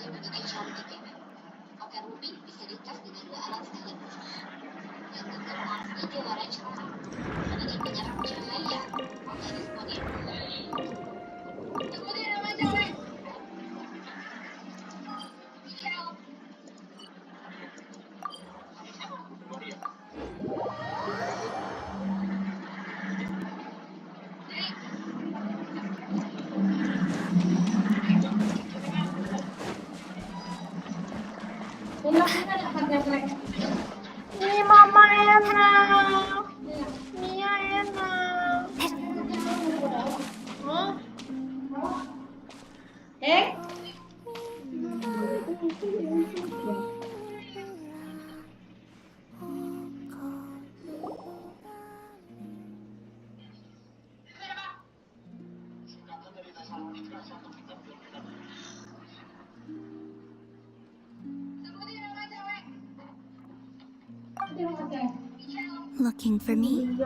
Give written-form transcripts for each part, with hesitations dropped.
Sebagai cantik ya. Oke, Ruby bisa dicas dengan dua alat sekaligus. Yang pertama, ini warna cerah. Ini penyerap cahaya. Oke, kemudian. Kemudian nama cewek. Michelle. Ini mama enak. Mia enak. Hah? Looking for me?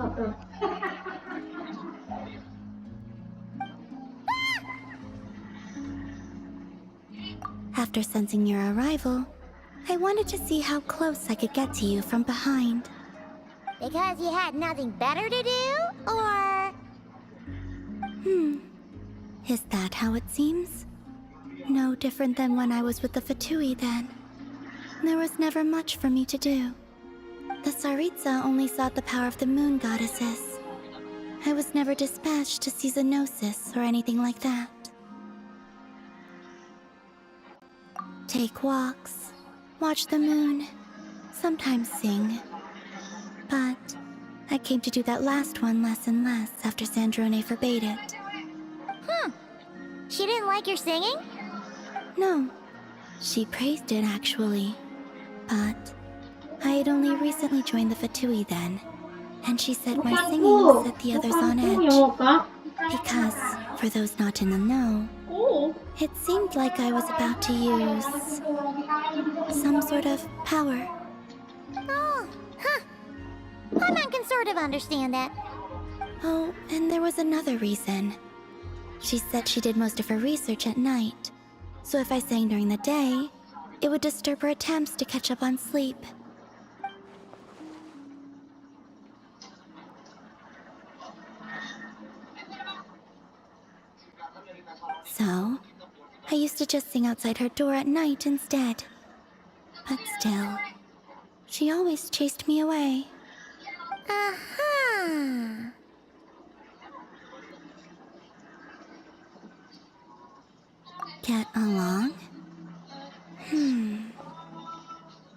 After sensing your arrival, I wanted to see how close I could get to you from behind. Because you had nothing better to do, or...? Is that how it seems? No different than when I was with the Fatui then. There was never much for me to do. The Tsaritsa only sought the power of the moon goddesses. I was never dispatched to see Xenosis or anything like that. Take walks, watch the moon, sometimes sing. But I came to do that last one less and less after Sandrone forbade it. She didn't like your singing? No, she praised it actually. But I had only recently joined the Fatui then, and she said my singing set the others on edge. Because, for those not in the know, it seemed like I was about to use some sort of power. Oh, huh. I can sort of understand that. Oh, and there was another reason. She said she did most of her research at night, so if I sang during the day, it would disturb her attempts to catch up on sleep. So, I used to just sing outside her door at night instead. But still, she always chased me away. Uh-huh. Get along?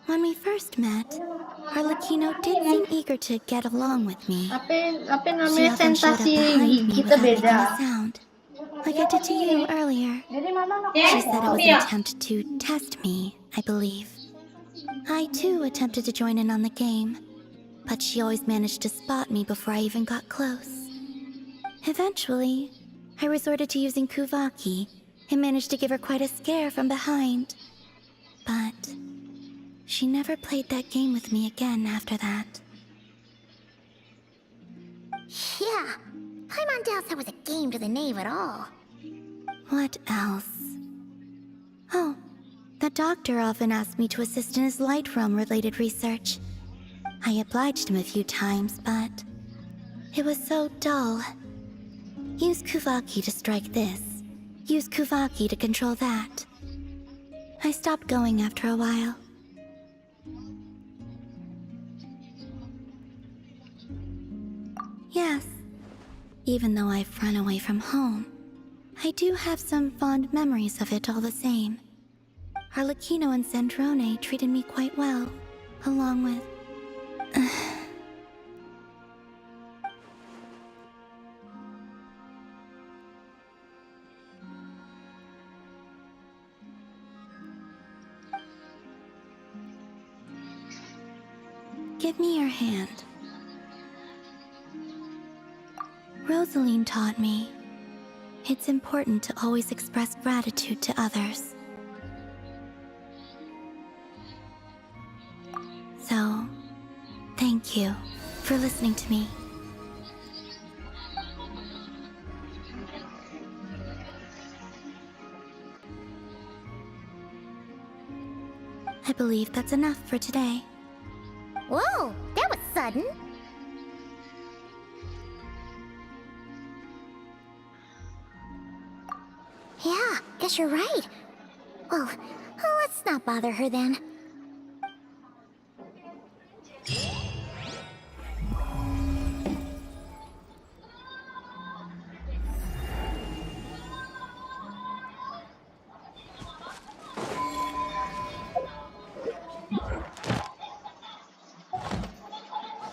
When we first met, Arlecchino did seem eager to get along with me. Apa She namanya often showed up sensasi behind gigi me kita without making beda. a sound, like I did to you earlier. She said it was an attempt to test me, I believe. I too attempted to join in on the game, but she always managed to spot me before I even got close. Eventually, I resorted to using Kuvaki and managed to give her quite a scare from behind. But she never played that game with me again after that. Yeah. Paimon doubts that was a game to the knave at all. What else? Oh, the doctor often asked me to assist in his light realm-related research. I obliged him a few times, but it was so dull. Use Kuvaki to strike this. Use Kuvaki to control that. I stopped going after a while. Yes, even though I've run away from home, I do have some fond memories of it all the same. Arlecchino and Sandrone treated me quite well, along with... Give me your hand. Rosaline taught me it's important to always express gratitude to others. So, thank you for listening to me. I believe that's enough for today. Whoa, that was sudden. Yeah, guess you're right. Well, let's not bother her then.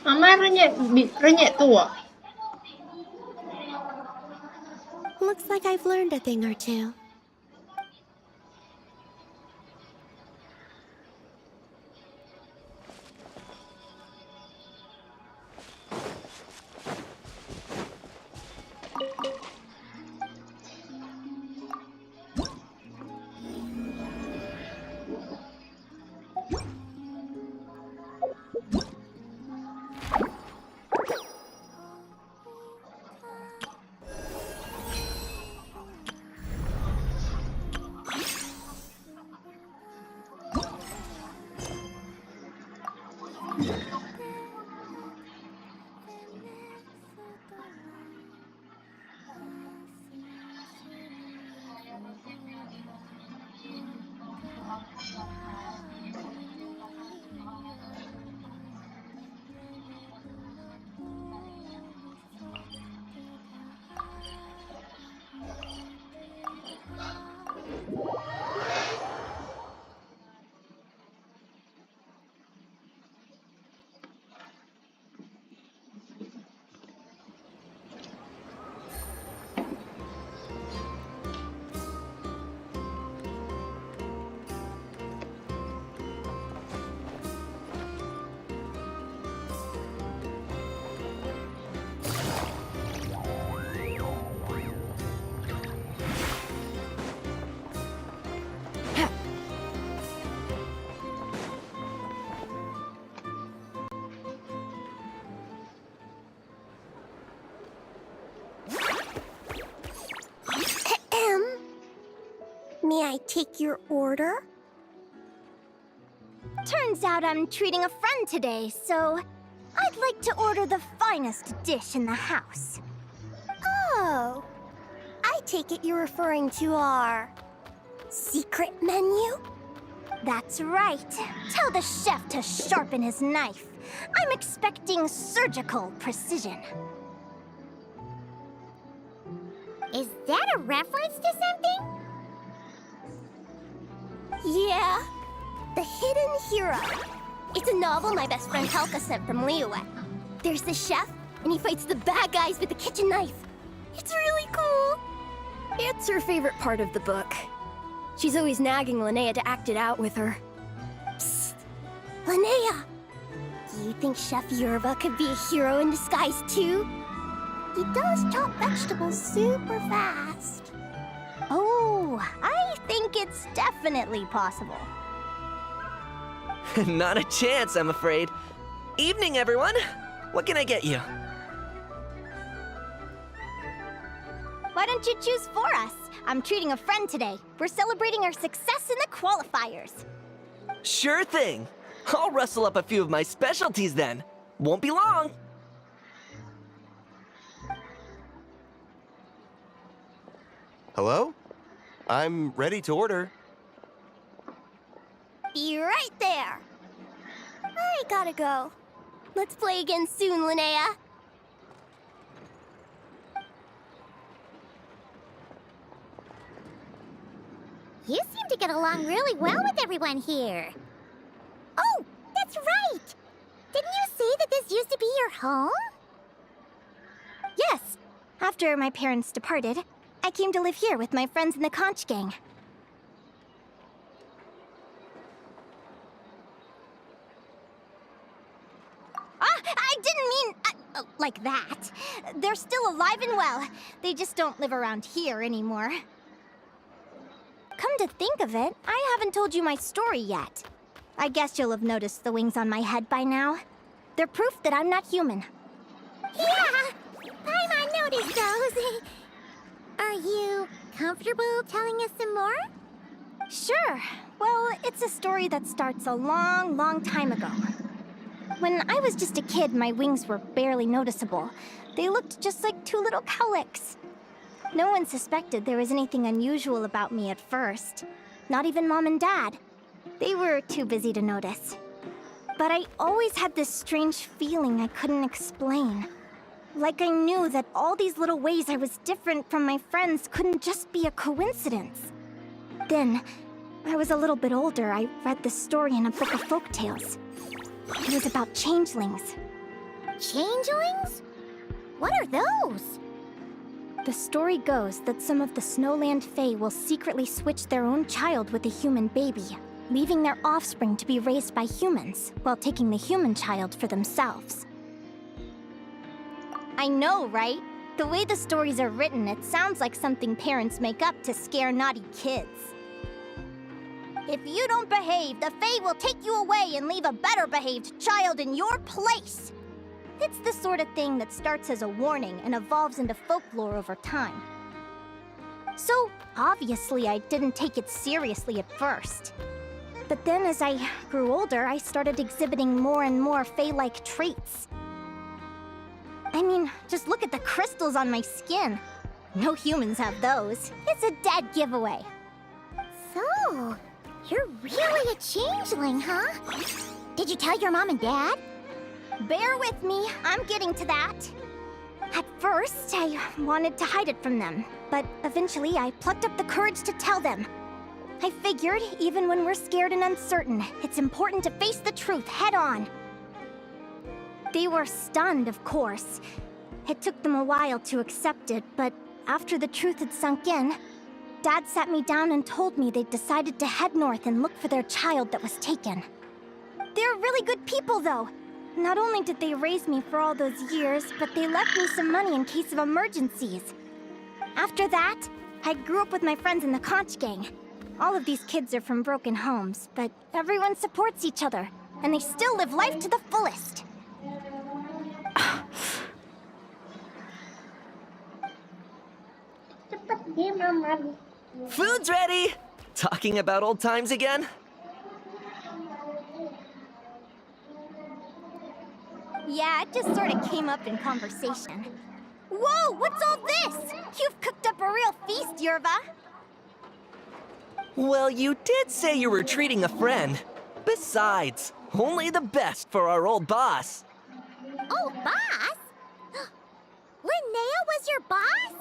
Mama renyek tua. Looks like I've learned a thing or two. May I take your order? Turns out I'm treating a friend today, so I'd like to order the finest dish in the house. Oh, I take it you're referring to our secret menu? That's right. Tell the chef to sharpen his knife. I'm expecting surgical precision. Is that a reference to something? Yeah, The Hidden Hero. It's a novel my best friend Helka sent from Liyue. There's the chef, and he fights the bad guys with a kitchen knife. It's really cool. It's her favorite part of the book. She's always nagging Linnea to act it out with her. Psst. Linnea, do you think Chef Yerba could be a hero in disguise too? He does chop vegetables super fast. Oh, I think it's definitely possible. Not a chance, I'm afraid. Evening, everyone. What can I get you? Why don't you choose for us? I'm treating a friend today. We're celebrating our success in the qualifiers. Sure thing. I'll rustle up a few of my specialties then. Won't be long. Hello? I'm ready to order. Be right there. I gotta go. Let's play again soon, Linnea. You seem to get along really well with everyone here. Oh, that's right! Didn't you say that this used to be your home? Yes. After my parents departed, I came to live here with my friends in the conch gang. I didn't mean like that. They're still alive and well. They just don't live around here anymore. Come to think of it, I haven't told you my story yet. I guess you'll have noticed the wings on my head by now. They're proof that I'm not human. Yeah, Paimon noticed those. Are you comfortable telling us some more? Sure, Well, it's a story that starts a long, long time ago. When I was just a kid, my wings were barely noticeable. They looked just like two little cowlicks. No one suspected there was anything unusual about me at first. Not even Mom and Dad. They were too busy to notice. But I always had this strange feeling I couldn't explain. Like I knew that all these little ways I was different from my friends couldn't just be a coincidence. Then, when I was a little bit older, I read this story in a book of folktales. It was about changelings. Changelings? What are those? The story goes that some of the Snowland Fae will secretly switch their own child with a human baby, leaving their offspring to be raised by humans, while taking the human child for themselves. I know, right? The way the stories are written, it sounds like something parents make up to scare naughty kids. If you don't behave, the Fae will take you away and leave a better-behaved child in your place. It's the sort of thing that starts as a warning and evolves into folklore over time. So, obviously, I didn't take it seriously at first. But then as I grew older, I started exhibiting more and more Fae-like traits. I mean, just look at the crystals on my skin. No humans have those. It's a dead giveaway. So, you're really a changeling, huh? Did you tell your mom and dad? Bear with me, I'm getting to that. At first, I wanted to hide it from them, but eventually I plucked up the courage to tell them. I figured, even when we're scared and uncertain, it's important to face the truth head on. They were stunned, of course. It took them a while to accept it, but after the truth had sunk in, Dad sat me down and told me they'd decided to head north and look for their child that was taken. They're really good people, though. Not only did they raise me for all those years, but they left me some money in case of emergencies. After that, I grew up with my friends in the Conch Gang. All of these kids are from broken homes, but everyone supports each other, and they still live life to the fullest. Food's ready! Talking about old times again? Yeah, it just sort of came up in conversation. Whoa, what's all this? You've cooked up a real feast, Yerva. Well, you did say you were treating a friend. Besides, only the best for our old boss. Oh, boss? Linnea was your boss?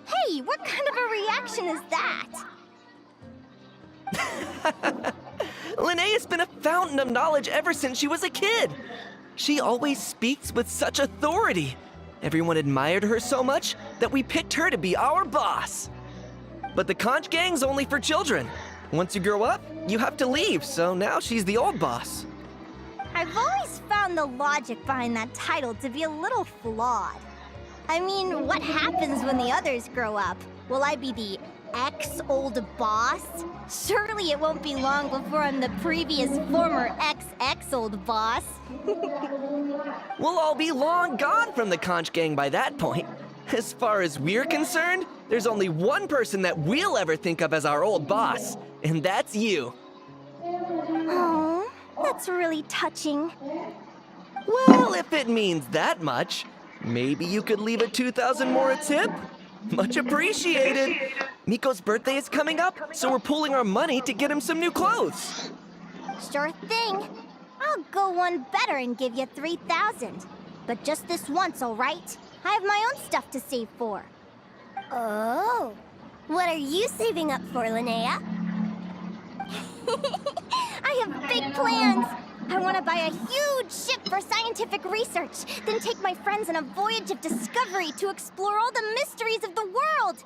Hey, what kind of a reaction is that? Linnea's been a fountain of knowledge ever since she was a kid. She always speaks with such authority. Everyone admired her so much that we picked her to be our boss. But the Conch Gang's only for children. Once you grow up, you have to leave, so now she's the old boss. I've always found the logic behind that title to be a little flawed. I mean, what happens when the others grow up? Will I be the ex-old boss? Surely it won't be long before I'm the previous former ex-old boss. We'll all be long gone from the Conch Gang by that point. As far as we're concerned, there's only one person that we'll ever think of as our old boss, and that's you. Oh, that's really touching. Well, if it means that much, maybe you could leave a 2,000 more a tip? Much appreciated. Miko's birthday is coming up, so we're pooling our money to get him some new clothes. Sure thing. I'll go one better and give you 3,000. But just this once, all right? I have my own stuff to save for. Oh. What are you saving up for, Linnea? I have big plans. I want to buy a huge ship for scientific research, then take my friends on a voyage of discovery to explore all the mysteries of the world.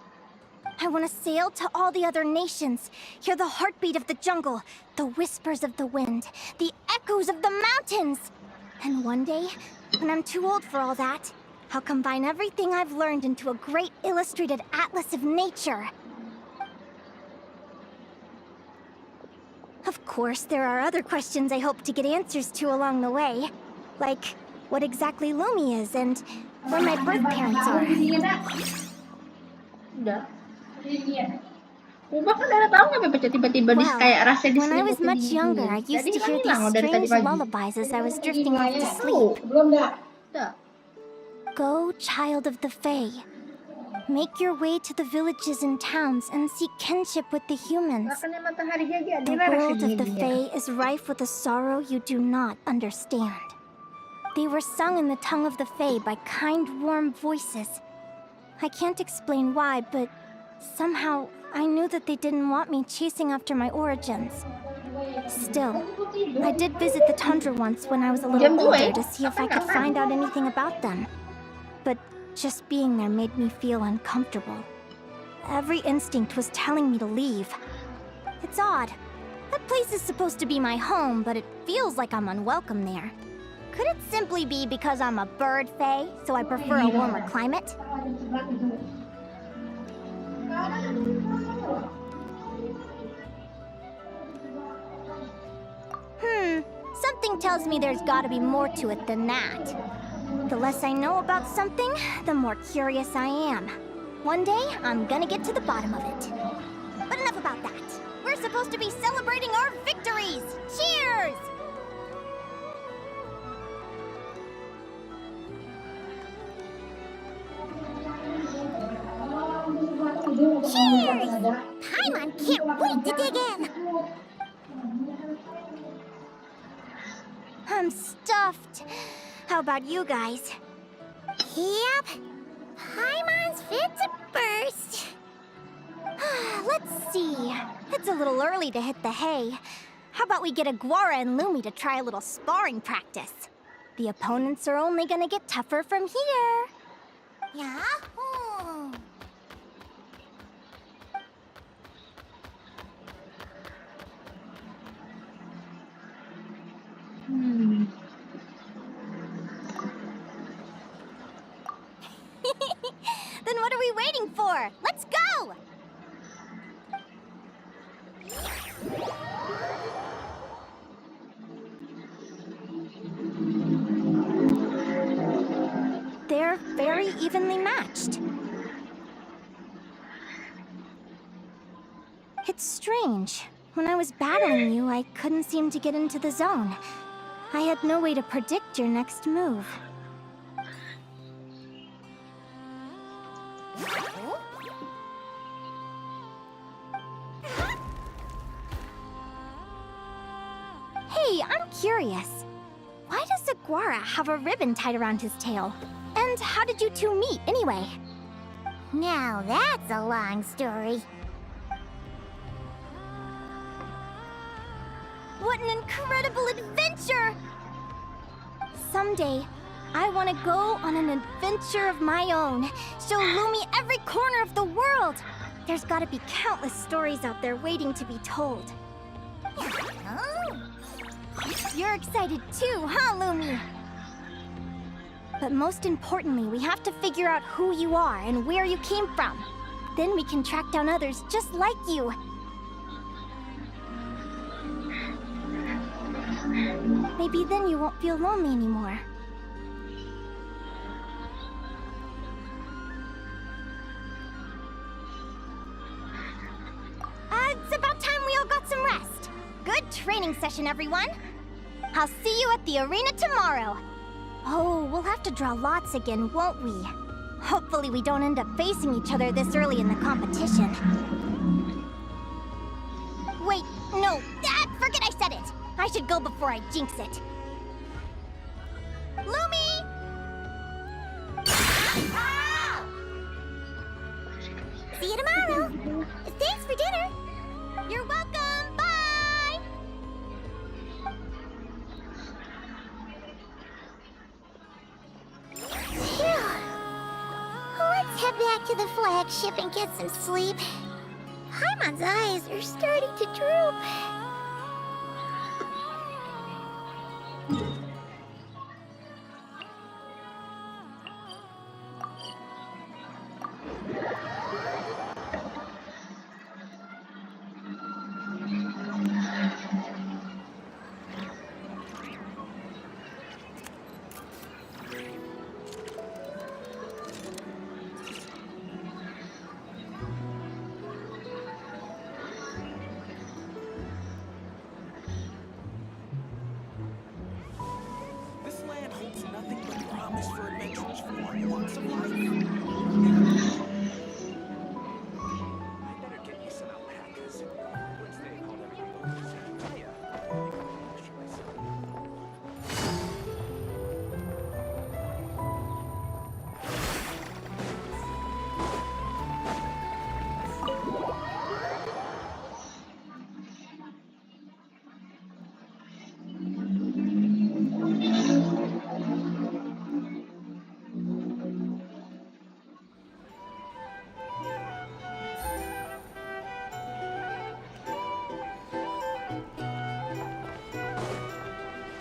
I want to sail to all the other nations, hear the heartbeat of the jungle, the whispers of the wind, the echoes of the mountains. And one day, when I'm too old for all that, I'll combine everything I've learned into a great illustrated atlas of nature. Of course, there are other questions I hope to get answers to along the way. Like, what exactly Lumi is and where my birth parents are. Udah. Ubah kan udah tahu nggak tiba-tiba di kayak rasa When I was diselimuti much di younger, I sini. used Jadi to kan hear hilang these dari tadi strange pagi. lullabies as I was drifting off to sleep. Belum dah. Udah. Go, child of the Fae. Make your way to the villages and towns and seek kinship with the humans. Makannya matahari aja. The Dia rasa world of the gini-gini. Fae is rife with a sorrow you do not understand. They were sung in the tongue of the Fae by kind, warm voices. I can't explain why, but somehow I knew that they didn't want me chasing after my origins. Still, I did visit the tundra once when I was a little older to see if I could find out anything about them. But just being there made me feel uncomfortable. Every instinct was telling me to leave. It's odd. That place is supposed to be my home, but it feels like I'm unwelcome there. Could it simply be because I'm a bird fae, so I prefer a warmer climate? Something tells me there's gotta be more to it than that. The less I know about something, the more curious I am. One day, I'm gonna get to the bottom of it. But enough about that. We're supposed to be celebrating our victories! Cheers! Cheers! Paimon can't wait to dig in! I'm stuffed. How about you guys? Yep. Paimon's fit to burst. Let's see. It's a little early to hit the hay. How about we get Aguara and Lumi to try a little sparring practice? The opponents are only gonna get tougher from here. Yahoo! Then what are we waiting for? Let's go! They're very evenly matched. It's strange. When I was battling you, I couldn't seem to get into the zone. I had no way to predict your next move. Hey, I'm curious. Why does Aguara have a ribbon tied around his tail? And how did you two meet, anyway? Now that's a long story. What an incredible adventure! Someday, I want to go on an adventure of my own. Show Lumi every corner of the world. There's got to be countless stories out there waiting to be told. You're excited too, huh, Lumi? But most importantly, we have to figure out who you are and where you came from. Then we can track down others just like you. Maybe then you won't feel lonely anymore. It's about time we all got some rest. Good training session, everyone. I'll see you at the arena tomorrow. Oh, we'll have to draw lots again, won't we? Hopefully we don't end up facing each other this early in the competition. Wait, no, forget I said it! I should go before I jinx it. Lumi! See you tomorrow! Thanks for dinner! You're welcome! Bye! Phew. Let's head back to the flagship and get some sleep. Paimon's eyes are starting to droop. This land holds nothing but promise for adventurers from all walks of life. I better get me some alpacas. Once they called everything over to Hiya, I can picture myself.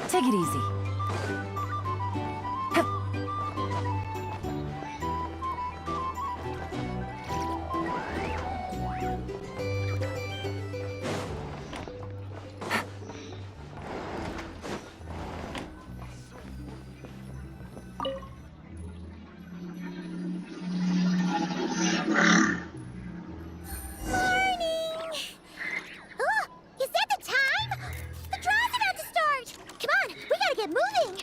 Take it easy. Is that the time? The draw's about to start! Come on, we gotta get moving!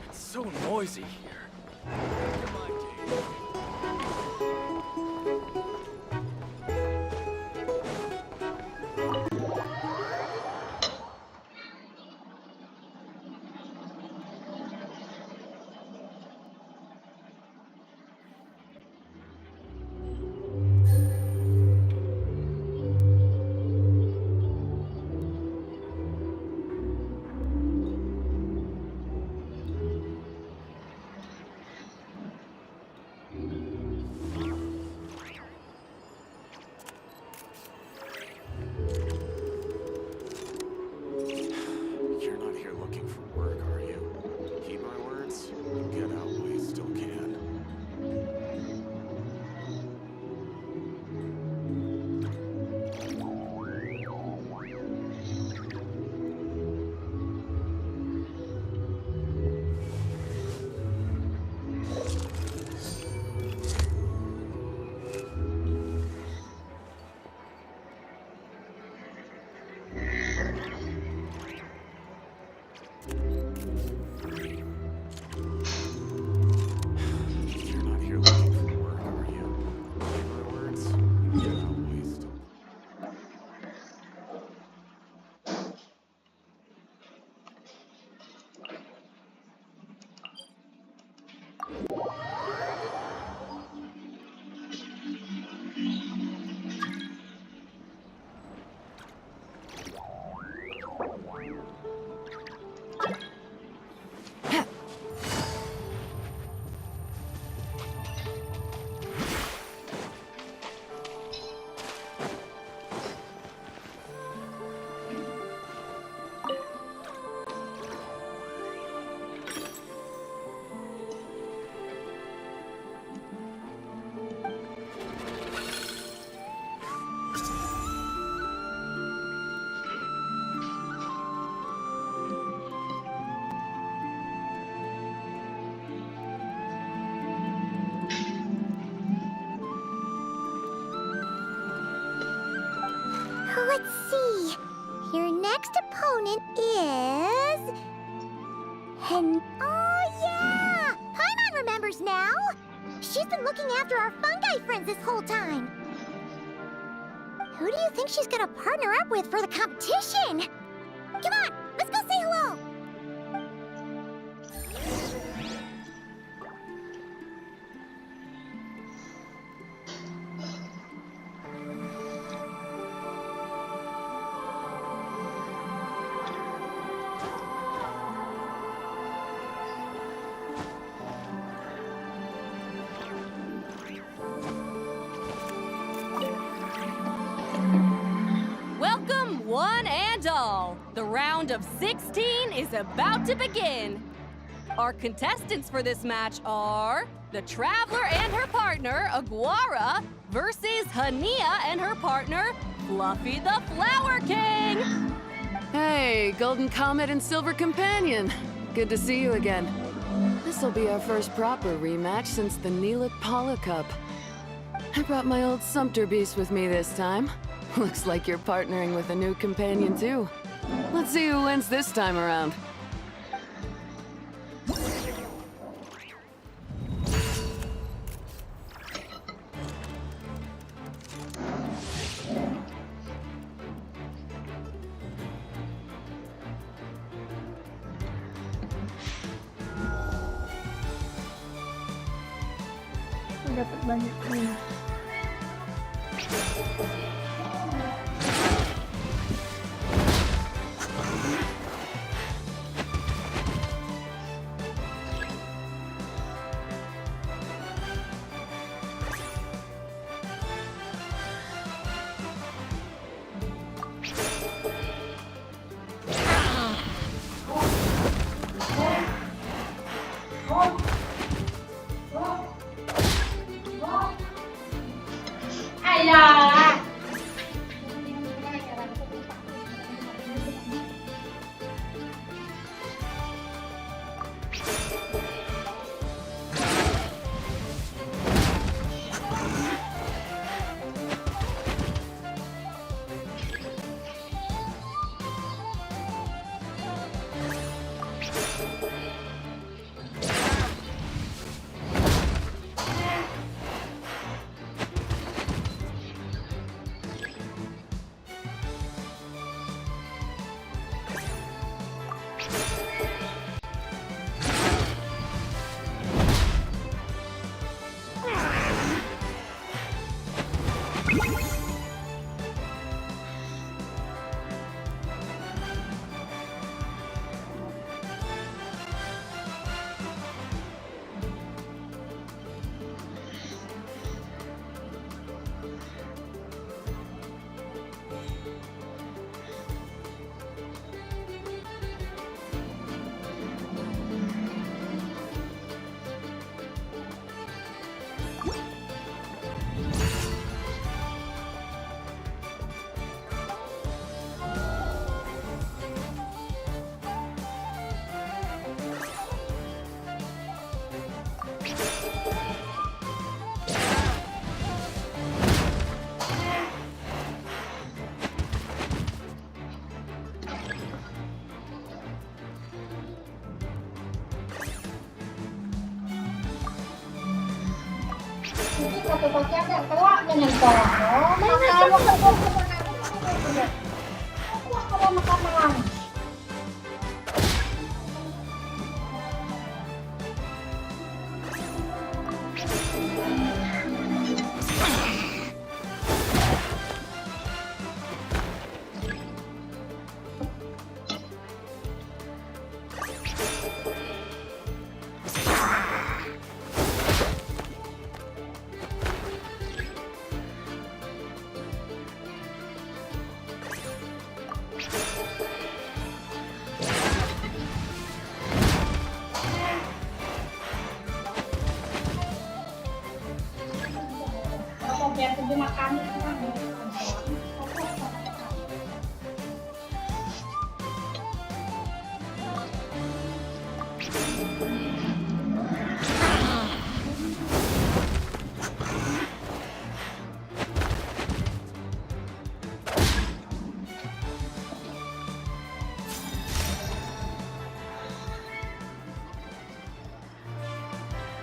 It's so noisy here. Come on, Dave. Let's see. Your next opponent is... Oh, yeah! Paimon remembers now! She's been looking after our fungi friends this whole time. Who do you think she's gonna partner up with for the competition? Come on, let's go say hello! Welcome, one and all. The round of 16 is about to begin. Our contestants for this match are the Traveler and her partner, Aguara, versus Hania and her partner, Fluffy the Flower King. Hey, Golden Comet and Silver Companion. Good to see you again. This'll be our first proper rematch since the Neelit Paula Cup. I brought my old Sumpter Beast with me this time. Looks like you're partnering with a new companion too. Let's see who wins this time around. Dapat banyak nih. Ayolah. Satu-satunya yang kelak dengan kolong. Kalau makan makan. Biar pergi makan.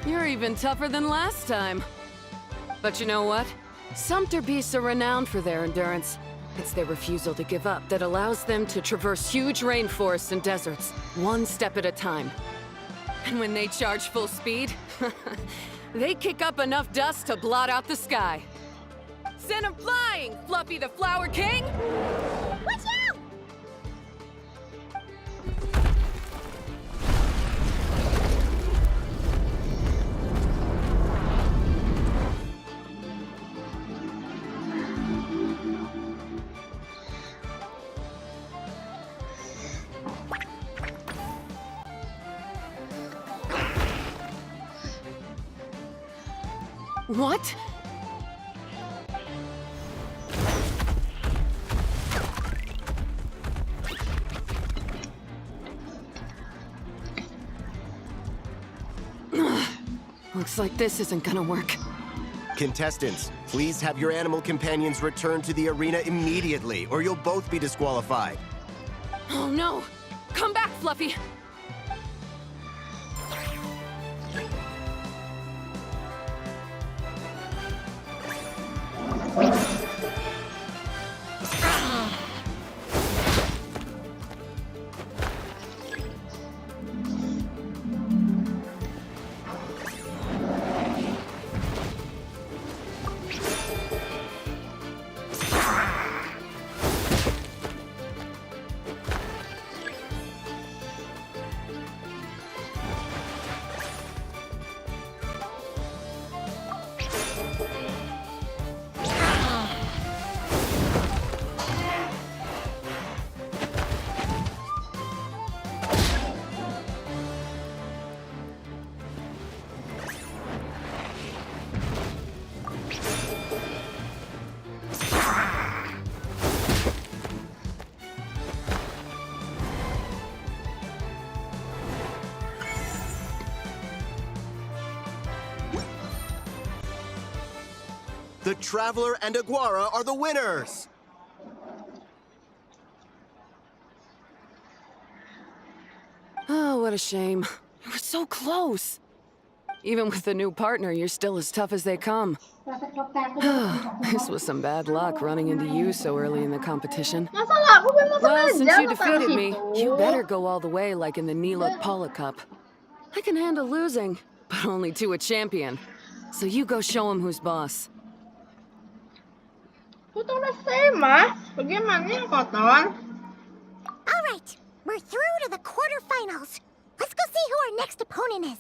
You're even tougher than last time. But you know what? Sumpter beasts are renowned for their endurance. It's their refusal to give up that allows them to traverse huge rainforests and deserts, one step at a time. And when they charge full speed, they kick up enough dust to blot out the sky. Send 'em flying, Fluffy the Flower King! Watch out! What? Looks like this isn't gonna work. Contestants, please have your animal companions return to the arena immediately, or you'll both be disqualified. Oh no! Come back, Fluffy! The Traveler and Aguara are the winners! Oh, what a shame. You were so close. Even with the new partner, you're still as tough as they come. This was some bad luck running into you so early in the competition. Masalah aku memang Well, sengaja since you letak defeated di me, situ. you better go all the way like in the Niluk Pala Cup. I can handle losing, but only to a champion. So you go show him who's boss. Itu udah sama. Bagaimana yang kotor? All right, we're through to the quarterfinals. Let's go see who our next opponent is.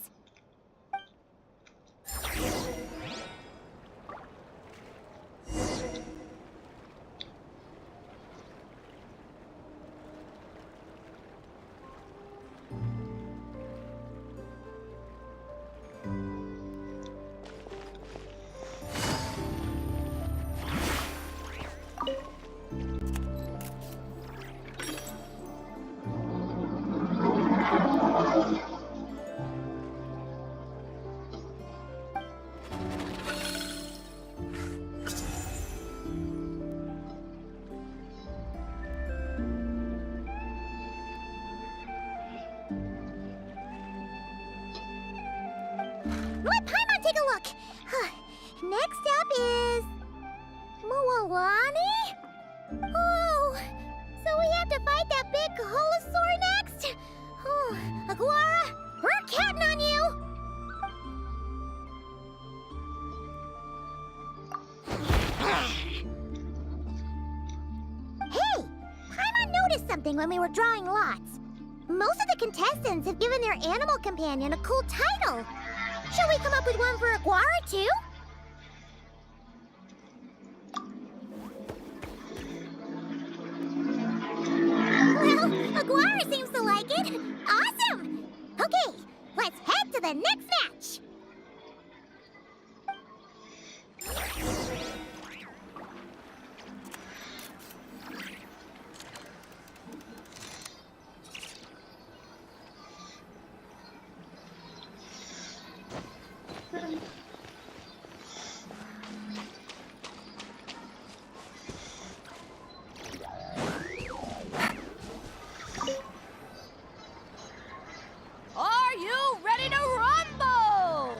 Let Paimon take a look. Next up is... Moalani? Oh, so we have to fight that big Holosaur next? Oh, Aguara, we're counting on you! Hey, Paimon noticed something when we were drawing lots. Most of the contestants have given their animal companion a cool title. Shall we come up with one for Aguara, too? Well, Aguara seems to like it. Awesome! Okay, let's head to the next match. Are you ready to rumble?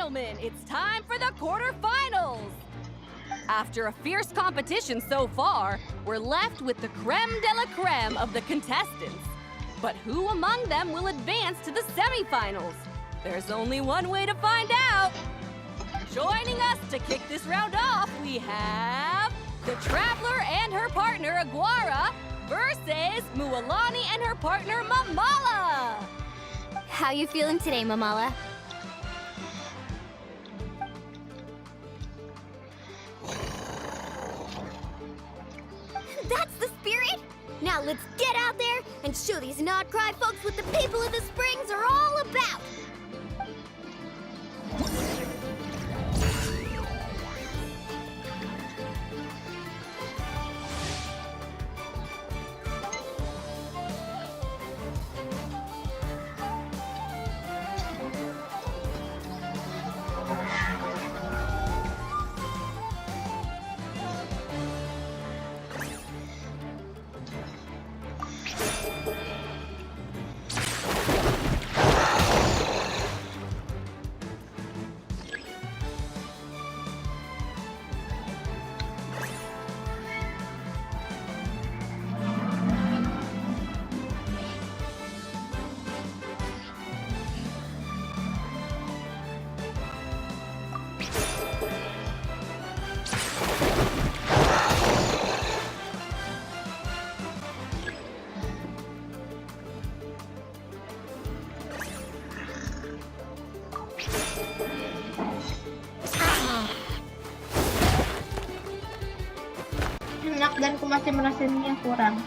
gentlemen, it's time for the quarterfinals! After a fierce competition so far, we're left with the creme de la creme of the contestants. But who among them will advance to the semifinals? There's only one way to find out. Joining us to kick this round off, we have the Traveler and her partner Aguara versus Mualani and her partner Mamala. How you feeling today, Mamala? That's the spirit! Now let's get out there and show these not-cry folks what the people of the Springs are all about! Enak dan aku masih merasanya kurang.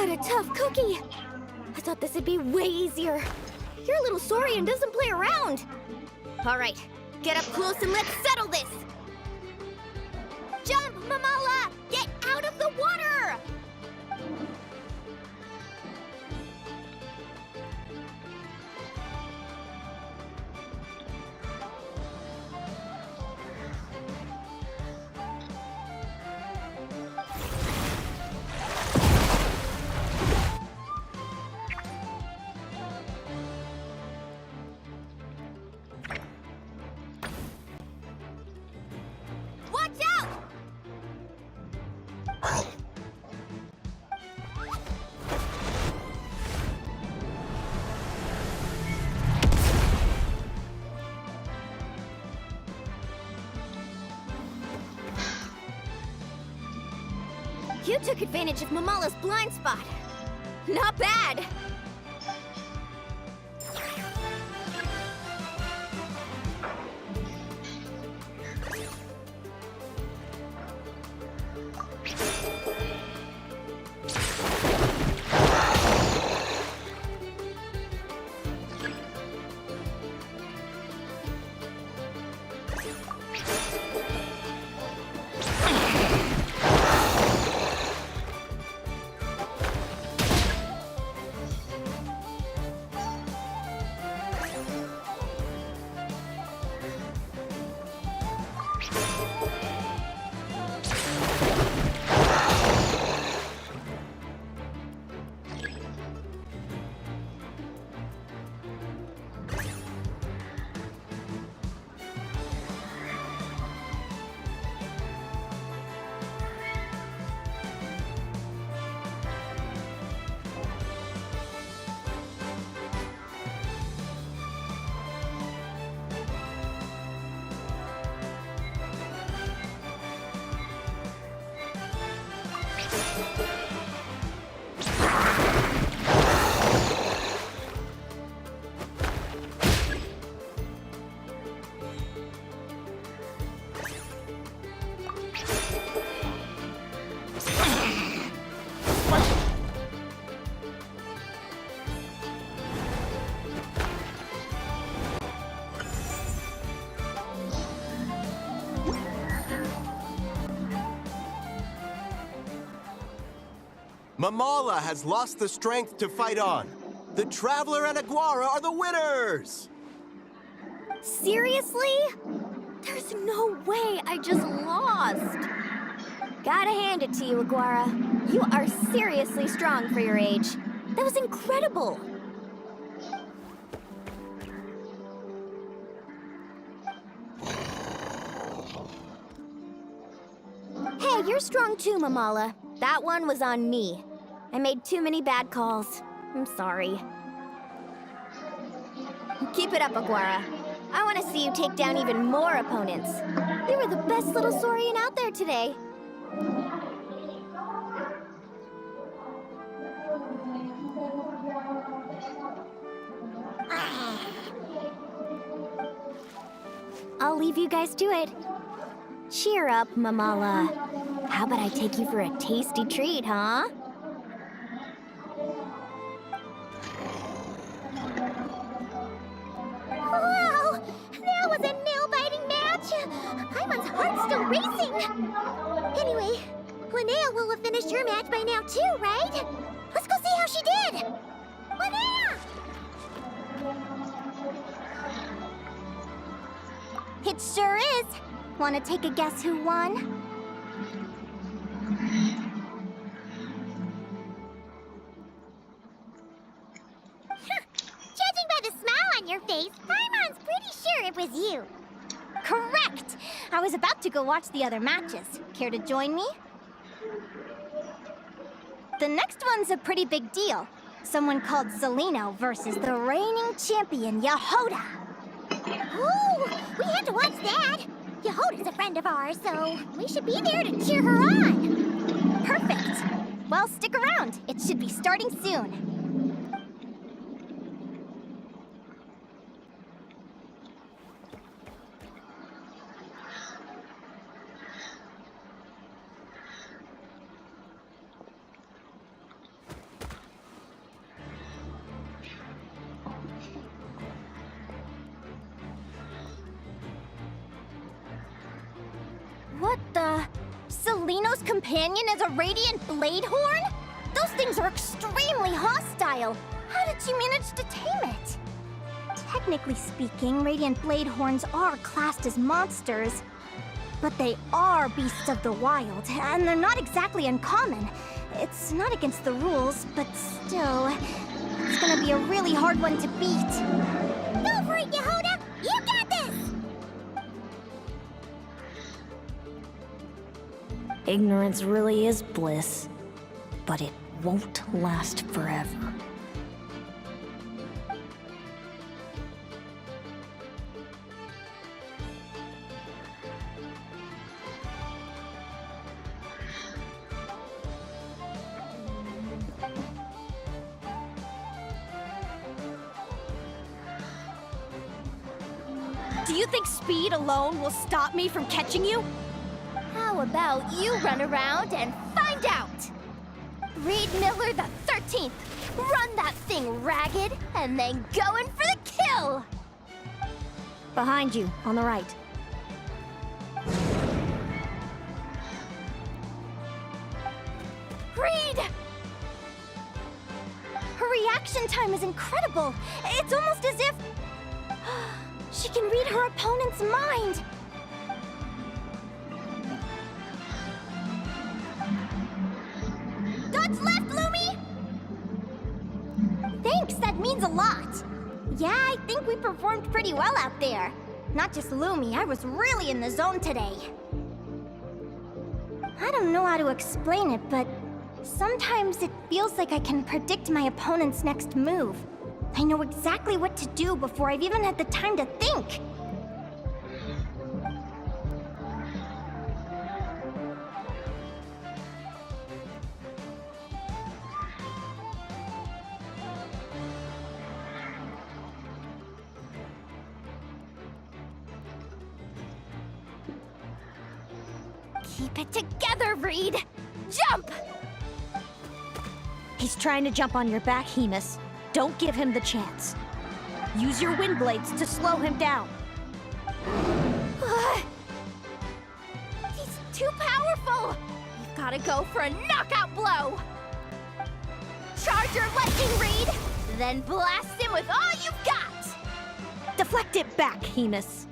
What a tough cookie! I thought this would be way easier. You're a little Saurian doesn't play around. All right, get up close and let's settle this. Jump, Mamala! Get out of the water! Watch out! You took advantage of Mamala's blind spot. Not bad. Mamala has lost the strength to fight on. The Traveler and Aguara are the winners! Seriously? There's no way I just lost. Gotta hand it to you, Aguara. You are seriously strong for your age. That was incredible. Hey, you're strong too, Mamala. That one was on me. I made too many bad calls. I'm sorry. Keep it up, Aguara. I want to see you take down even more opponents. You were the best little Saurian out there today. I'll leave you guys to it. Cheer up, Mamala. How about I take you for a tasty treat, huh? Wow! That was a nail-biting match! Paimon's heart's still racing! Anyway, Linnea will have finished her match by now too, right? Let's go see how she did! Linnea! It sure is! Wanna take a guess who won? Judging by the smile on your face, Paimon's pretty sure it was you. Correct! I was about to go watch the other matches. Care to join me? The next one's a pretty big deal. Someone called Celino versus the reigning champion, Yehoda. Ooh, we had to watch that. Yehoda's a friend of ours, so we should be there to cheer her on. Perfect. Well, stick around. It should be starting soon. What the? Seleno's companion is a radiant blade horn? Those things are extremely hostile. How did you manage to tame it? Technically speaking, radiant blade horns are classed as monsters. But they are beasts of the wild, and they're not exactly uncommon. It's not against the rules, but still, it's gonna be a really hard one to beat. Go for it, Yehoda! You got this! Ignorance really is bliss, but it won't last forever. Do you think speed alone will stop me from catching you? How about you run around and find out? Reed Miller the 13th, run that thing ragged and then go in for the kill! Behind you, on the right. Reed! Her reaction time is incredible. It's almost as if she can read her opponent's mind. Dodge left, Lumi! Thanks, that means a lot. Yeah, I think we performed pretty well out there. Not just Lumi, I was really in the zone today. I don't know how to explain it, but sometimes it feels like I can predict my opponent's next move. I know exactly what to do before I've even had the time to think. Keep it together, Reed! Jump! He's trying to jump on your back, Hemus. Don't give him the chance. Use your wind blades to slow him down. He's too powerful! We've gotta go for a knockout blow! Charge your lightning, Reed! Then blast him with all you've got! Deflect it back, Hemus.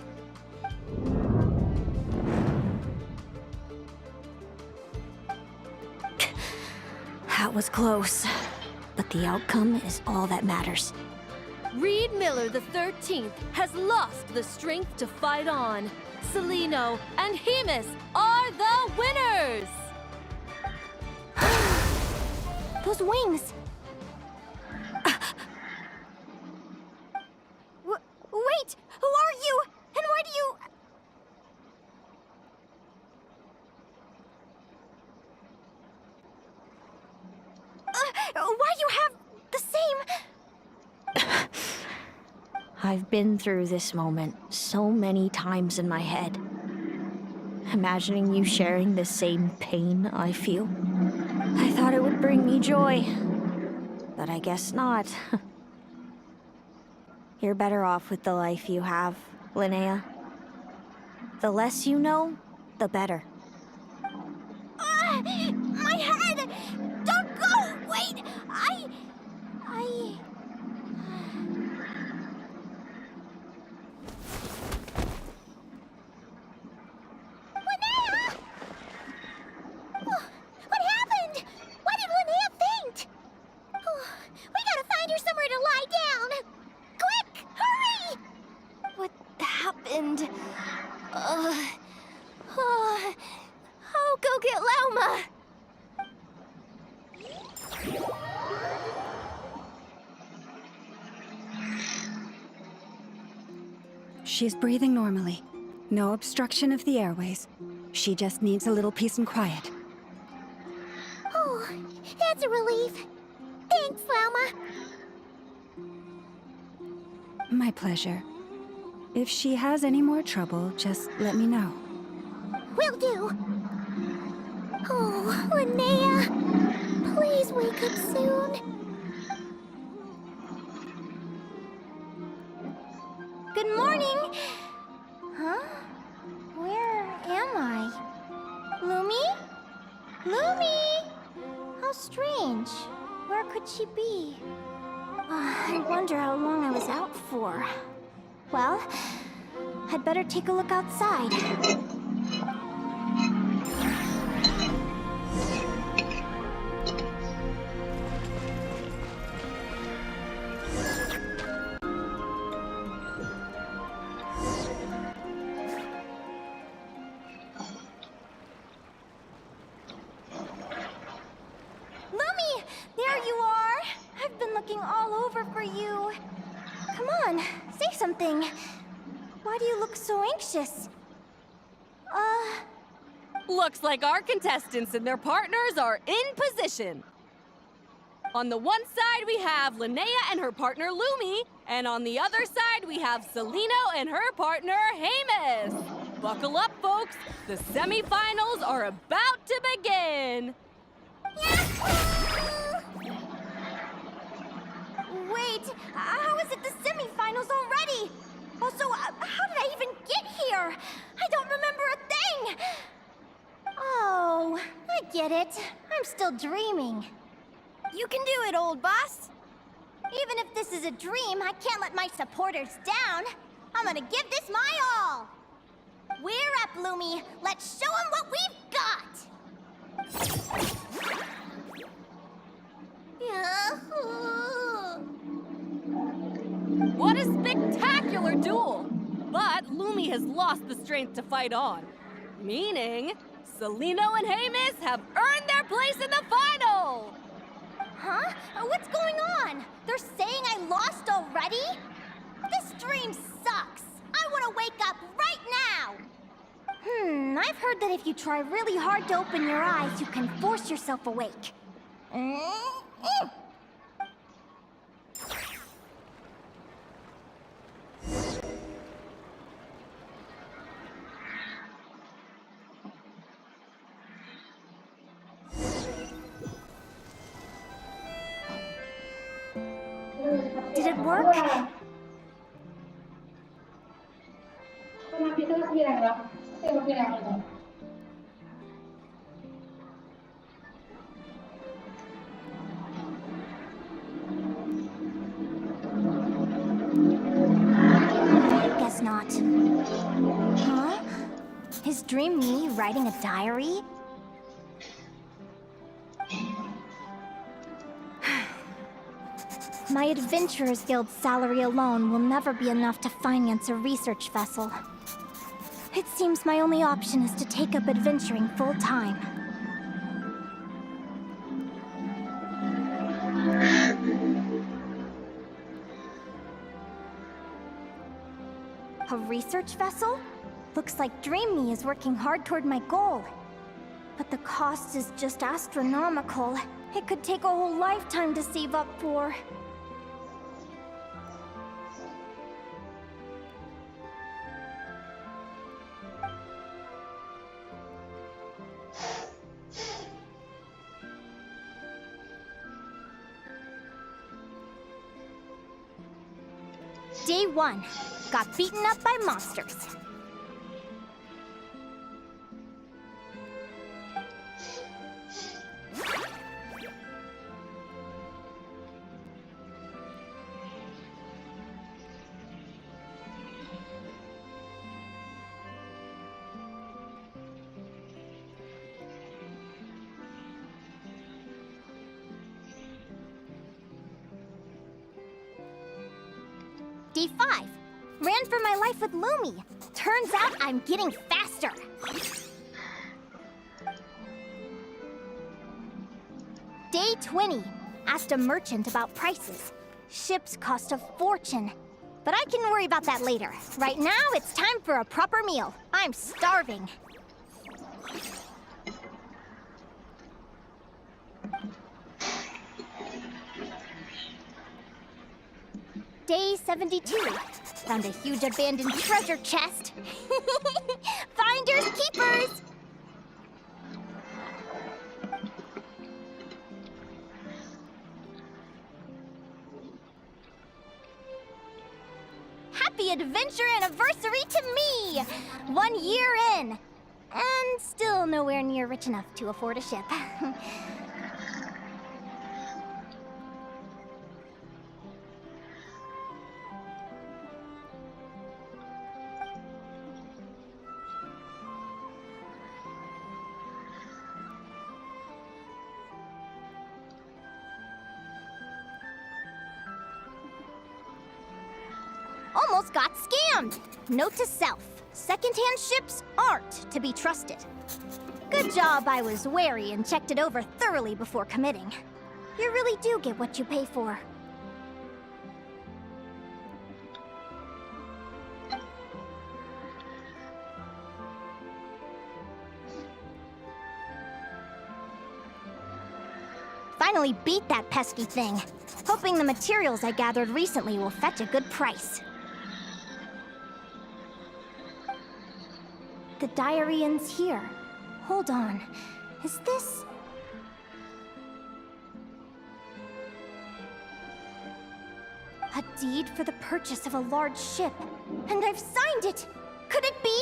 That was close, but the outcome is all that matters. Reed Miller the 13th has lost the strength to fight on. Seleno and Hemus are the winners! Those wings! Wait! Who are you? And why do you... why you have the same... I've been through this moment so many times in my head. Imagining you sharing the same pain I feel. I thought it would bring me joy, but I guess not. You're better off with the life you have, Linnea. The less you know, the better. My head! Don't go! Wait! Linnea! What happened? Why did Linnea faint? We gotta find her somewhere to lie down! Quick! Hurry! What happened? I'll go get Lauma! She's breathing normally. No obstruction of the airways. She just needs a little peace and quiet. Oh, that's a relief. Thanks, Lauma. My pleasure. If she has any more trouble, just let me know. Will do. Oh, Linnea. Please wake up soon. Good morning. Huh? Where am I? strange. Where could she be? I wonder how long I was out for. Well, I'd better take a look outside. Lumi! There you are! I've been looking all over for you. Come on, say something. Why do you look so anxious? Looks like our contestants and their partners are in position. On the one side, we have Linnea and her partner Lumi, and on the other side, we have Celino and her partner Hamus. Buckle up, folks. The semifinals are about to begin. Wait, how is it the semifinals already? Also, how did I even get here? I don't remember a thing! Oh, I get it. I'm still dreaming. You can do it, old boss. Even if this is a dream, I can't let my supporters down. I'm gonna give this my all. We're up, Lumi. Let's show 'em what we've got! What a spectacular duel! But Lumi has lost the strength to fight on. Meaning, Celino and Hamus have earned their place in the final! Huh? What's going on? They're saying I lost already? This dream sucks. I want to wake up right now. I've heard that if you try really hard to open your eyes, you can force yourself awake. Did it work? Guess not. Huh? Is Dream me writing a diary? My Adventurers Guild salary alone will never be enough to finance a research vessel. It seems my only option is to take up adventuring full-time. A research vessel? Looks like Dream Me is working hard toward my goal. But the cost is just astronomical. It could take a whole lifetime to save up for. Day 1. Got beaten up by monsters. Day 5. Ran for my life with Lumi. Turns out I'm getting faster. Day 20. Asked a merchant about prices. Ships cost a fortune. But I can worry about that later. Right now, it's time for a proper meal. I'm starving. Day 72. Found a huge abandoned treasure chest. Finders keepers! Happy adventure anniversary to me! 1 year in. And still nowhere near rich enough to afford a ship. almost got scammed. Note to self, secondhand ships aren't to be trusted. Good job I was wary and checked it over thoroughly before committing. You really do get what you pay for. Finally beat that pesky thing. Hoping the materials I gathered recently will fetch a good price. The diary ends here. Hold on. Is this... a deed for the purchase of a large ship? And I've signed it! Could it be?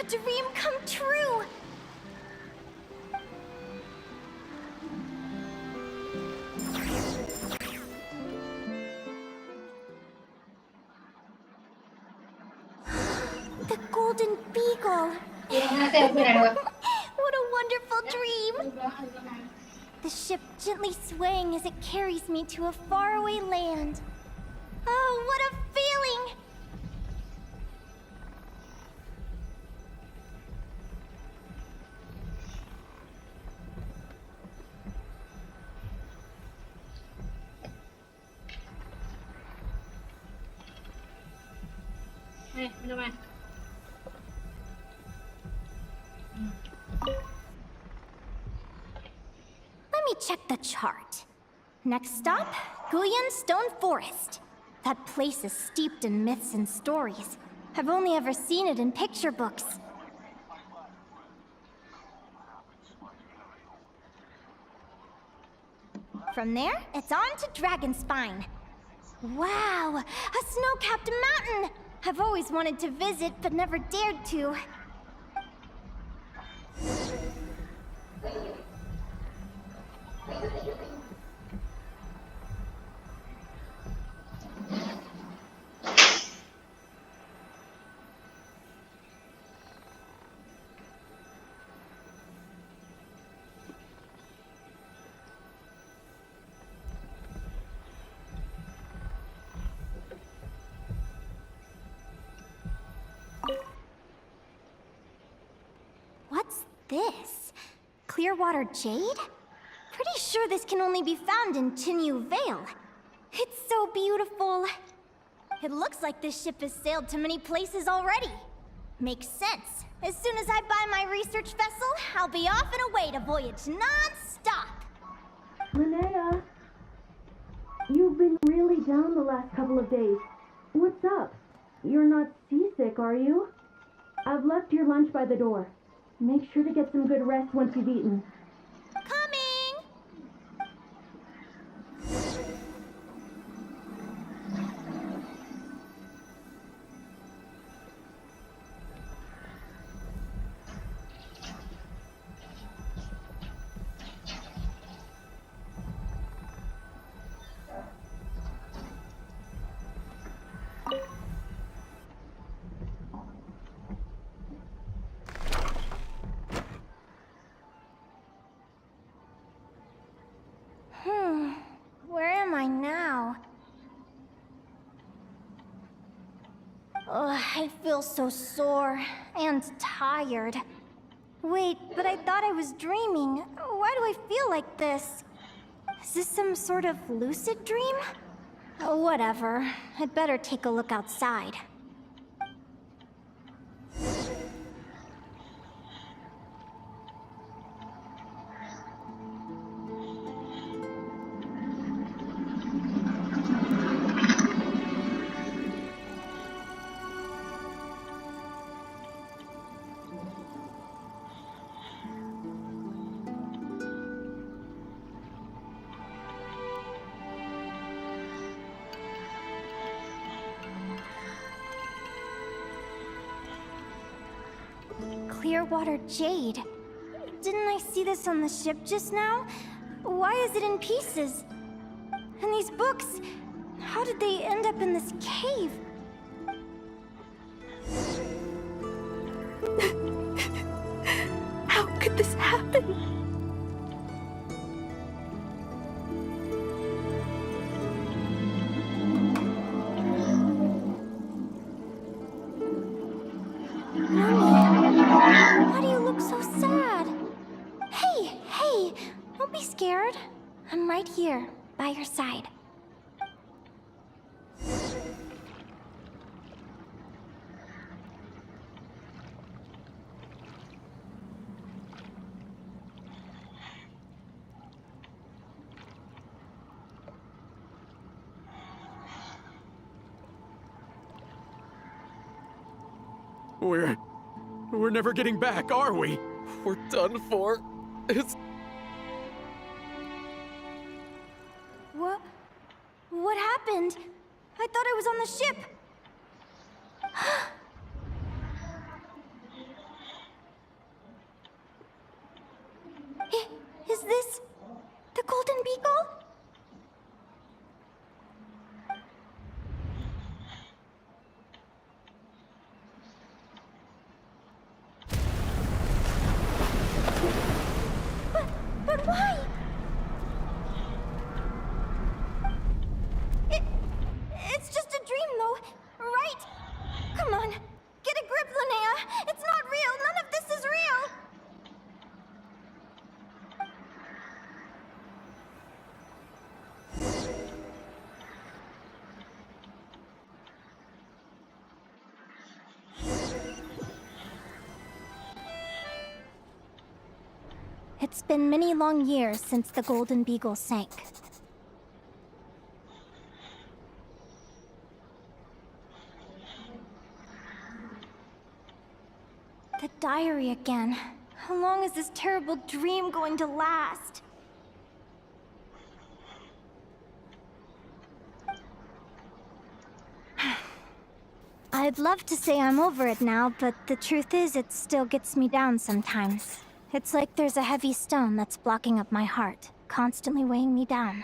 A dream come true! The Golden Beagle! What a wonderful dream! The ship gently swaying as it carries me to a faraway land. Oh, what a feeling! Let me check the chart. Next stop, Guyan Stone Forest. That place is steeped in myths and stories. I've only ever seen it in picture books. From there, it's on to Dragonspine. Wow, a snow-capped mountain! I've always wanted to visit, but never dared to. What's this? Clearwater jade? Pretty sure this can only be found in Tinyu Vale. It's so beautiful. It looks like this ship has sailed to many places already. Makes sense. As soon as I buy my research vessel, I'll be off and away to voyage non-stop. Linnea, you've been really down the last couple of days. What's up? You're not seasick, are you? I've left your lunch by the door. Make sure to get some good rest once you've eaten. Coming! Where am I now? Ugh, I feel so sore and tired. Wait, but I thought I was dreaming. Why do I feel like this? Is this some sort of lucid dream? Oh, whatever. I'd better take a look outside. Clearwater jade. Didn't I see this on the ship just now? Why is it in pieces? And these books, how did they end up in this cave? Why do you look so sad? Hey, don't be scared. I'm right here, by your side. We're never getting back, are we? We're done for. It's... What happened? I thought I was on the ship. Is this the Golden Beagle? But why? It's just a dream, though, right? Come on, get a grip, Linnea. It's not real. None of this is real. It's been many long years since the Golden Beagle sank. The diary again. How long is this terrible dream going to last? I'd love to say I'm over it now, but the truth is it still gets me down sometimes. It's like there's a heavy stone that's blocking up my heart, constantly weighing me down.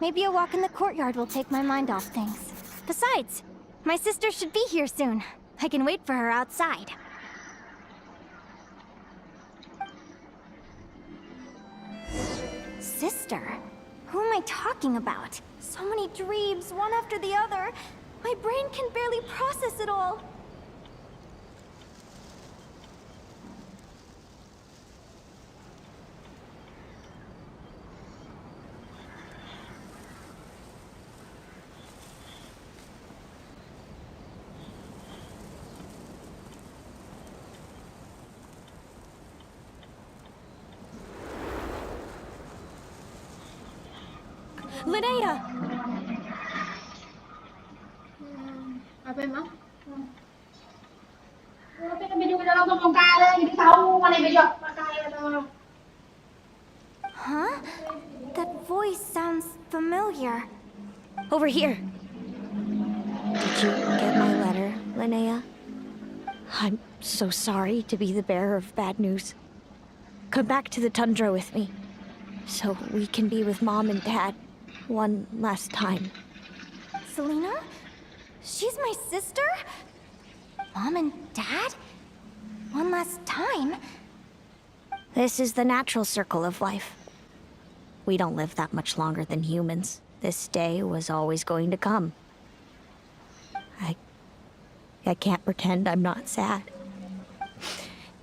Maybe a walk in the courtyard will take my mind off things. Besides, my sister should be here soon. I can wait for her outside. Sister? Who am I talking about? So many dreams, one after the other. My brain can barely process it all. Linnea! Apa emang? Tapi kami juga dalam tumpang kali, jadi tahu mana bejok pakai atau. Huh? That voice sounds familiar. Over here. Did you get my letter, Linnea? I'm so sorry to be the bearer of bad news. Come back to the tundra with me, so we can be with Mom and Dad one last time. Selena? She's my sister? Mom and Dad? One last time? This is the natural circle of life. We don't live that much longer than humans. This day was always going to come. I can't pretend I'm not sad.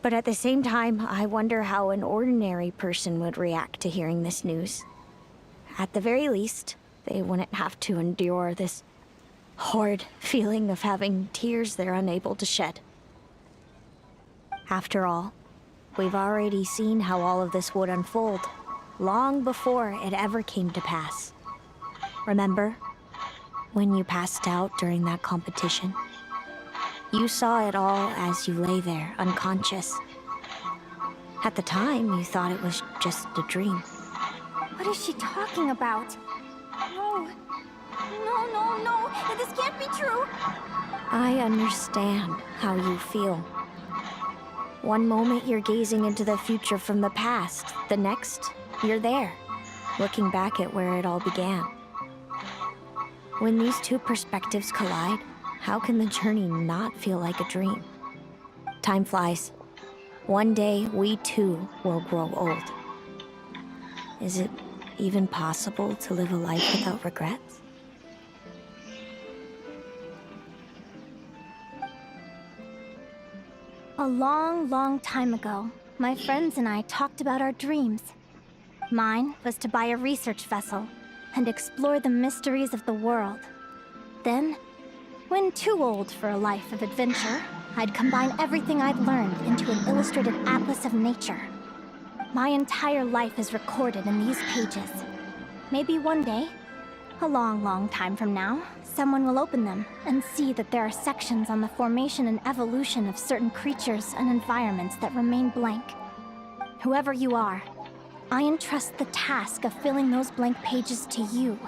But at the same time, I wonder how an ordinary person would react to hearing this news. At the very least, they wouldn't have to endure this horrid feeling of having tears they're unable to shed. After all, we've already seen how all of this would unfold, long before it ever came to pass. Remember, when you passed out during that competition? You saw it all as you lay there, unconscious. At the time, you thought it was just a dream. What is she talking about? No. No. This can't be true. I understand how you feel. One moment you're gazing into the future from the past, the next, you're there, looking back at where it all began. When these two perspectives collide, how can the journey not feel like a dream? Time flies. One day, we too will grow old. Is it even possible to live a life without regrets? A long time ago, my friends and I talked about our dreams. Mine was to buy a research vessel and explore the mysteries of the world. Then, when too old for a life of adventure, I'd combine everything I'd learned into an illustrated atlas of nature. My entire life is recorded in these pages. Maybe one day, a long time from now, someone will open them and see that there are sections on the formation and evolution of certain creatures and environments that remain blank. Whoever you are, I entrust the task of filling those blank pages to you.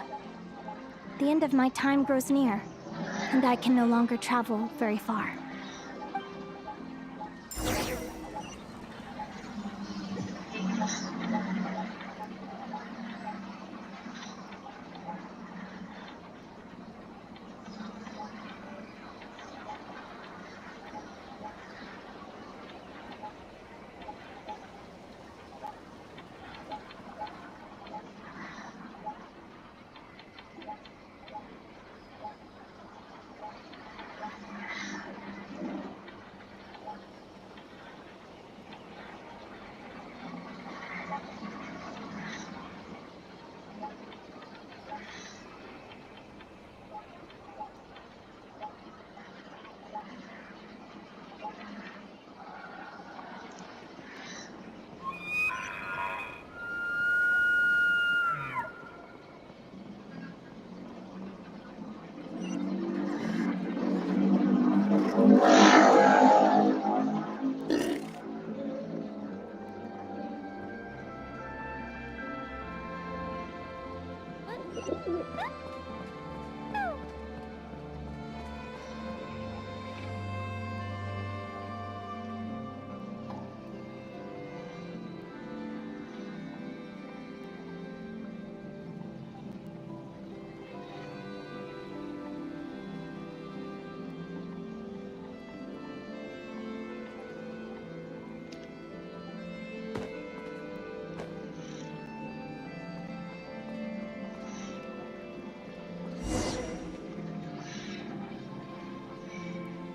The end of my time grows near, and I can no longer travel very far.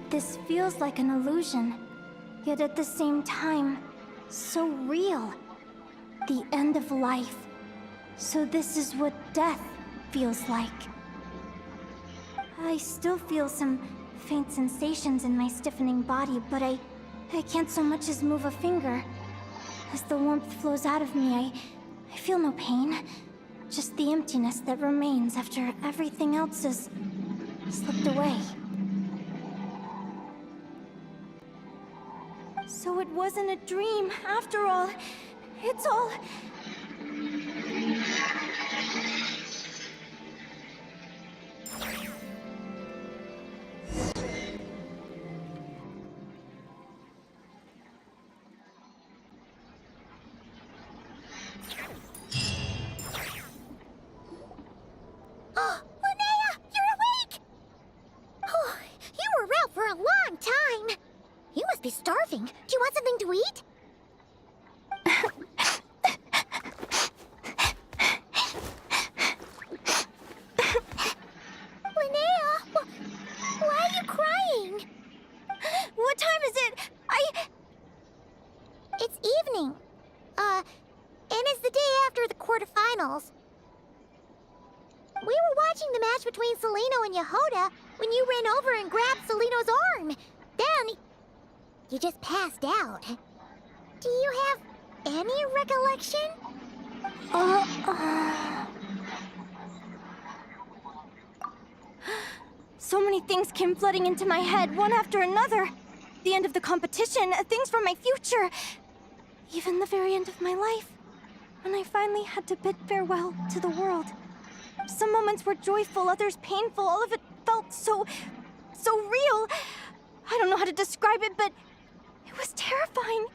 This feels like an illusion, yet at the same time, so real. The end of life. So this is what death feels like. I still feel some faint sensations in my stiffening body, but I can't so much as move a finger. As the warmth flows out of me, I feel no pain. Just the emptiness that remains after everything else has slipped away. So it wasn't a dream, after all. It's all... Oh, Linnea! You're awake! Oh, you were out for a long time. You must be starving. Do you want something to eat? Linnea, why are you crying? What time is it? It's evening. And it's the day after the quarterfinals. We were watching the match between Celino and Yehoda when you ran over and grabbed Celino's arm. Then, you just passed out. Do you have any recollection? So many things came flooding into my head, one after another. The end of the competition, things from my future. Even the very end of my life. when I finally had to bid farewell to the world. Some moments were joyful, others painful. All of it felt so real. I don't know how to describe it, but it was terrifying.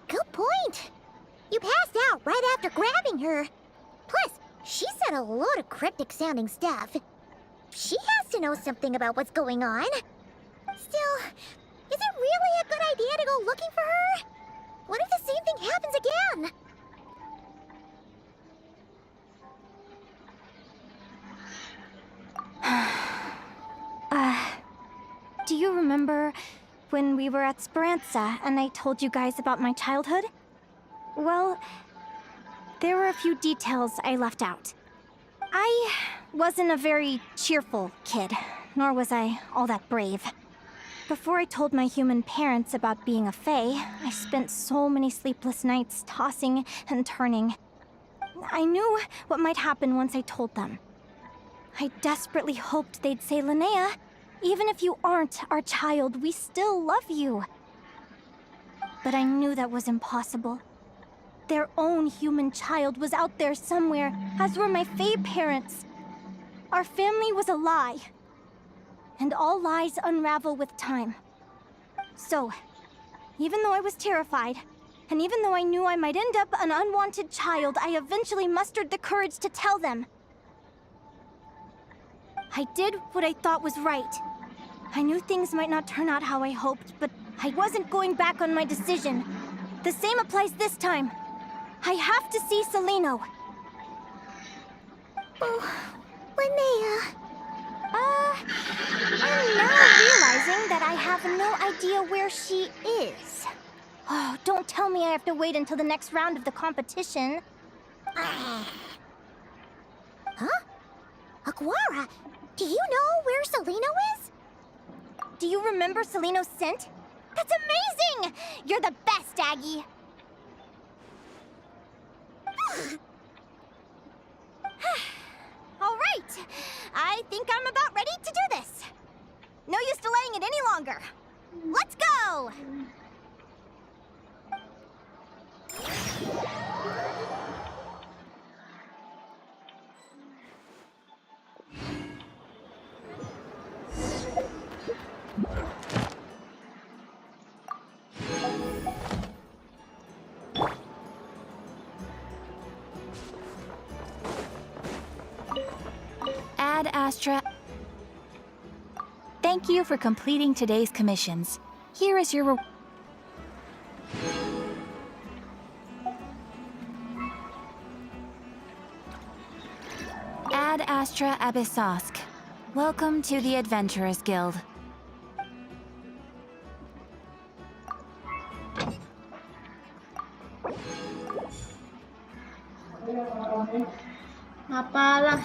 Good point. You passed out right after grabbing her. Plus, she said a lot of cryptic-sounding stuff. She has to know something about what's going on. Still, is it really a good idea to go looking for her? What if the same thing happens again? Do you remember when we were at Speranza and I told you guys about my childhood? Well, there were a few details I left out. I wasn't a very cheerful kid, nor was I all that brave. Before I told my human parents about being a fae, I spent so many sleepless nights tossing and turning. I knew what might happen once I told them. I desperately hoped they'd say, "Linnea, even if you aren't our child, we still love you." But I knew that was impossible. Their own human child was out there somewhere, as were my fae parents. Our family was a lie. And all lies unravel with time. So, even though I was terrified, and even though I knew I might end up an unwanted child, I eventually mustered the courage to tell them. I did what I thought was right. I knew things might not turn out how I hoped, but I wasn't going back on my decision. The same applies this time. I have to see Celino. Oh, Linnea. I'm now realizing that I have no idea where she is. Oh, don't tell me I have to wait until the next round of the competition. Huh? Aguara, do you know where Celino is? Do you remember Celino's scent? That's amazing! You're the best, Aggie! All right, I think I'm about ready to do this. No use delaying it any longer. Let's go! Ad Astra. Thank you for completing today's commissions. Here is your Ad Astra Abyssosk. Welcome to the Adventurers Guild. Apalah.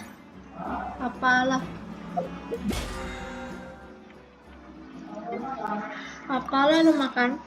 Apalah lu makan?